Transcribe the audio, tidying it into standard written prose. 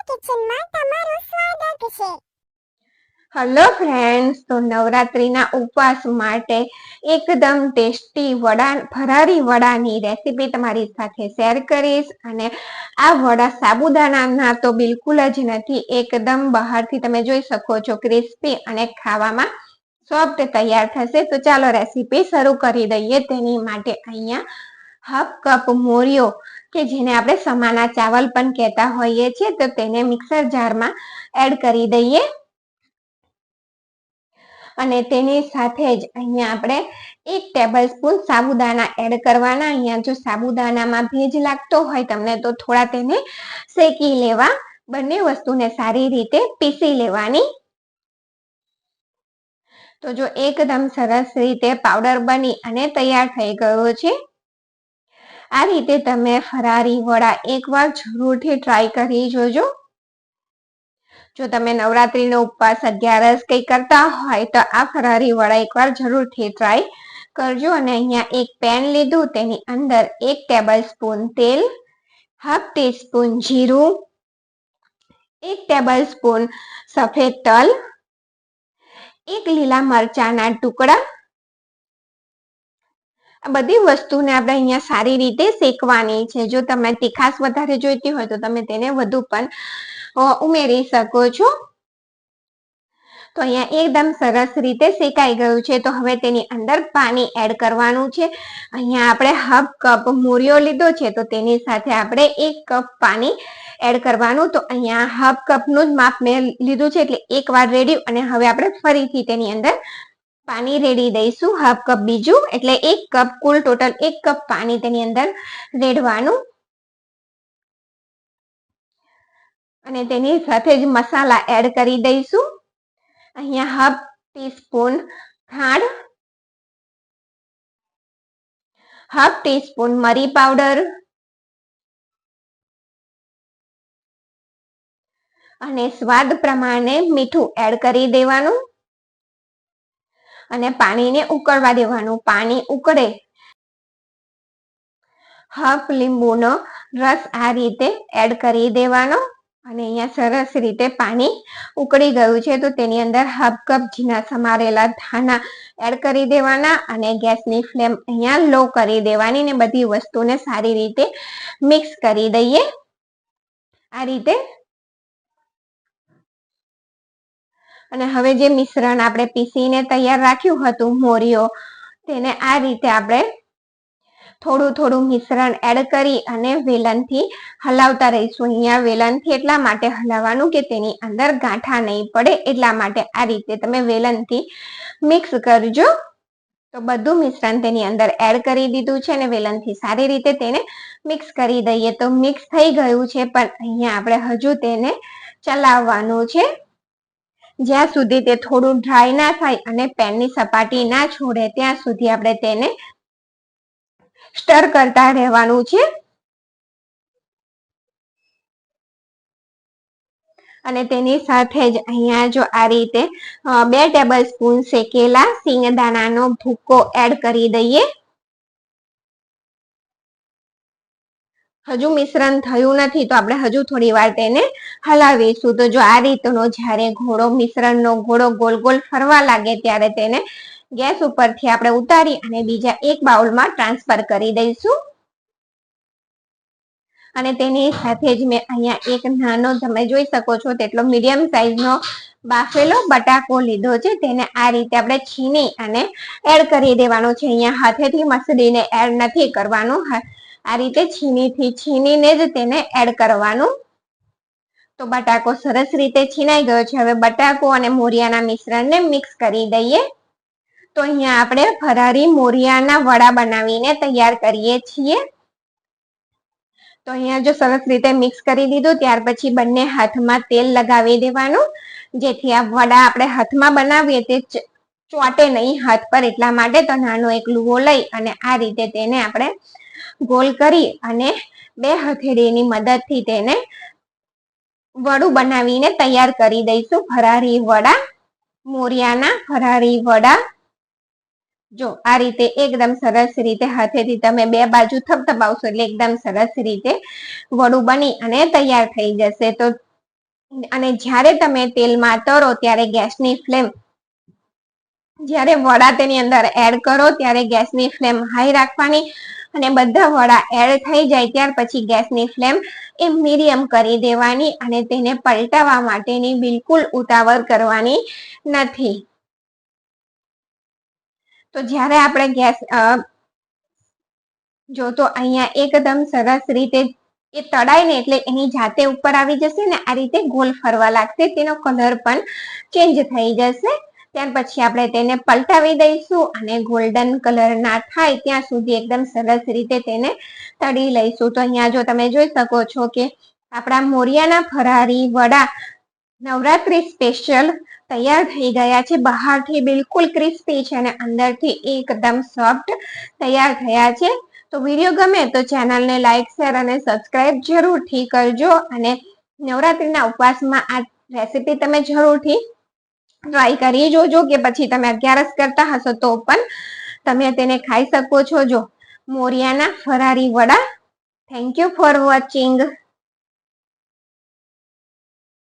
કિચનમાં તમારું સ્વાગત છે। હેલો ફ્રેન્ડ્સ, તો નવરાત્રીના ઉપવાસ માટે એકદમ ટેસ્ટી ફરારી વડાની રેસીપી તમારી સાથે શેર કરીશ। અને આ વડા સાબુદાણાના તો બિલકુલ જ નથી, એકદમ બહારથી તમે જોઈ શકો છો ક્રિસ્પી અને ખાવામાં સોફ્ટ તૈયાર થશે। તો ચાલો રેસીપી શરૂ કરી દઈએ। તેની માટે અહીંયા હાફ કપ મોરિયો કે જેને આપણે સમાના ચાવલ પણ કહેતા હોઈએ છીએ, તો તેને મિક્સર જારમાં એડ કરી દઈએ। અને તેની સાથે જ અહીંયા આપણે 1 ટેબલસ્પૂન સાબુદાણા એડ કરવાના। અહીંયા જો સાબુદાણામાં ભેજ લાગતો હોય તમને તો થોડા તેને શેકી લેવા, બંને વસ્તુને સારી રીતે પીસી લેવાની। તો જો એકદમ સરસ રીતે પાવડર બની અને તૈયાર થઈ ગયો છે। આ રીતે તમે ફરારી વડા એકવાર જરૂરથી ટ્રાય કરી જોજો। જો તમે નવરાત્રીનો ઉપવાસ 11 કઈ કરતા હોય તો આ ફરારી વડા એકવાર જરૂરથી ટ્રાય કરજો। અને અહીંયા એક પેન લીધું, તેની અંદર 1 ટેબલસ્પૂન તેલ, હાફ ટીસ્પૂન જીરું, 1 ટેબલસ્પૂન સફેદ તલ, 1 લીલા મરચાના ટુકડા, આ બધી વસ્તુને આપણે અહીંયા સારી રીતે શેકવાની છે। જો તમે તીખાશ વધારે જોઈતી હોય તો તમે તેને વધુ પણ ઉમેરી શકો છો। તો અહીંયા એકદમ સરસ રીતે શેકાઈ ગયું છે। તો હવે તેની અંદર પાણી એડ કરવાનું છે। અહીંયા આપણે હાફ કપ મોરિયો લીધો છે, તો તેની સાથે આપણે 1 કપ પાણી એડ કરવાનું। તો અહીંયા હાફ કપનું જ માપ મેં લીધું છે, એટલે એકવાર રેડ્યું અને હવે આપણે ફરીથી તેની અંદર પાણી રેડી દઈશું, હાફ કપ બીજું, એટલે 1 કપ, કુલ ટોટલ 1 કપ પાણી તેની અંદર રેડવાનું। અને તેની સાથે જ મસાલા એડ કરી દઈશું। અહીંયા હાફ ટીસ્પૂન ખાંડ, હાફ ટીસ્પૂન મરી પાવડર અને સ્વાદ પ્રમાણે મીઠું એડ કરી દેવાનું અને પાણીને ઉકળવા દેવાનું। પાણી ઉકળે, હાફ લીંબુનો રસ આ રીતે એડ કરી દેવાનો। અને અહીંયા સરસ રીતે પાણી ઉકળી ગયું છે, તો તેની અંદર હાફ કપ ઝીણા સમારેલા ધાણા એડ કરી દેવાના અને ગેસની ફ્લેમ અહીંયા લો કરી દેવાની ને બધી વસ્તુને સારી રીતે મિક્સ કરી દઈએ આ રીતે। અને હવે જે મિશ્રણ આપણે પીસીને તૈયાર રાખ્યું હતું મોરિયો, તેને આ રીતે આપણે થોડું થોડું મિશ્રણ એડ કરી અને વેલણથી હલાવતા રહીશું। અહીંયા વેલણથી એટલા માટે હલાવવાનું કે તેની અંદર ગાંઠા નહીં પડે, એટલા માટે આ રીતે તમે વેલણથી મિક્સ કરજો। તો બધું મિશ્રણ તેની અંદર એડ કરી દીધું છે અને વેલણથી સારી રીતે તેને મિક્સ કરી દઈએ। તો મિક્સ થઈ ગયું છે, પણ અહીંયા આપણે હજુ તેને ચલાવવાનું છે જ્યાં સુધી તે થોડું ડ્રાય ના થાય અને પેનની સપાટી ના છોડે ત્યાં સુધી આપણે તેને સ્ટર કરતા રહેવાનું છે। અને તેની સાથે જ અહીંયા જો આ રીતે 2 ટેબલસ્પૂન શેકેલા સિંગદાણાનો ભૂકો એડ કરી દઈએ। હજુ મિશ્રણ થયું નથી, તો આપણે હજુ થોડી વાર તેને હલાવીશું। તો જો આ રીતનો જ્યારે ઘોડો મિશ્રણનો ઘોડો ગોલ ગોલ ફરવા લાગે ત્યારે તેને ગેસ ઉપરથી આપણે ઉતારી અને બીજા એક બાઉલમાં ટ્રાન્સફર કરી દઈશું। અને તેની સાથે જ મેં અહીંયા એક નાનો, તમે જોઈ શકો છો તેટલો મીડિયમ સાઈઝનો બાફેલો બટાકો લીધો છે, તેને આ રીતે આપણે છીની અને એડ કરી દેવાનો છે। અહીંયા હાથેથી મસળીને એડ નથી કરવાનું, આ રીતે છીનીને જ તેને એડ કરવાનું। તો બટાકો સરસ રીતે છીનાઈ ગયો છે। હવે બટાકો અને મોરિયાના મિશ્રણને મિક્સ કરી દઈએ। તો અહીંયા આપણે ફરારી મોરિયાના વડા બનાવીને તૈયાર કરીએ છીએ। તો અહીંયા જો સરસ રીતે મિક્સ કરી દીધું, ત્યાર પછી બંને હાથમાં તેલ લગાવી દેવાનું, જેથી આ વડા આપણે હાથમાં બનાવીએ તે ચોંટે નહીં હાથ પર, એટલા માટે। તો નાનો એક લુવો લઈ અને આ રીતે તેને આપણે ગોલ કરી અને 2 હથેળીની મદદથી તેને વડું બનાવીને તૈયાર કરી દઈશું। ફરારી વડા, મોરિયાના ફરારી વડા જો આ રીતે એકદમ સરસ રીતે હાથેથી તમે 2 બાજુ થપથપાવશો એટલે એકદમ સરસ રીતે વડું બની અને તૈયાર થઈ જશે। તો અને જ્યારે તમે તેલમાં તરો ત્યારે ગેસની ફ્લેમ જ્યારે વડા તેની અંદર એડ કરો ત્યારે ગેસની ફ્લેમ હાઈ રાખવાની અને બધા વડા એડ થઈ જાય ત્યાર પછી ગેસની ફ્લેમ એ મીડિયમ કરી દેવાની અને તેને પલટાવવા માટેની બિલકુલ ઉતાવળ કરવાની નથી. તો જ્યારે આપણે ગેસ જો તો અહીંયા એકદમ સરસ રીતે એ તળાય ને એટલે એની જાતે ઉપર આવી જશે ને આ રીતે ગોલ ફરવા લાગશે, તેનો કલર પણ ચેન્જ થઈ જશે. ત્યાર પછી આપણે તેને પલટાવી દઈશું અને ગોલ્ડન કલર ના થાય ત્યાં સુધી એકદમ સરસ રીતે તેને તળી લઈશું. તો અહીંયા જો તમે જોઈ શકો છો કે આપણા મોરિયાના ફરારી વડા નવરાત્રી સ્પેશિયલ તૈયાર થઈ ગયા છે. બહારથી બિલકુલ ક્રિસ્પી છે અને અંદરથી એકદમ સોફ્ટ તૈયાર થયા છે. તો વિડીયો ગમે તો ચેનલને લાઈક, શેર અને સબસ્ક્રાઇબ જરૂરથી કરજો અને નવરાત્રીના ઉપવાસમાં આ રેસીપી તમે જરૂરથી ટ્રાય કરી જોજો કે પછી તમે 11 કરતા હશો તો પણ તમે તેને ખાઈ શકો છો. જો મોરિયાના ફરારી વડા. Thank you for watching.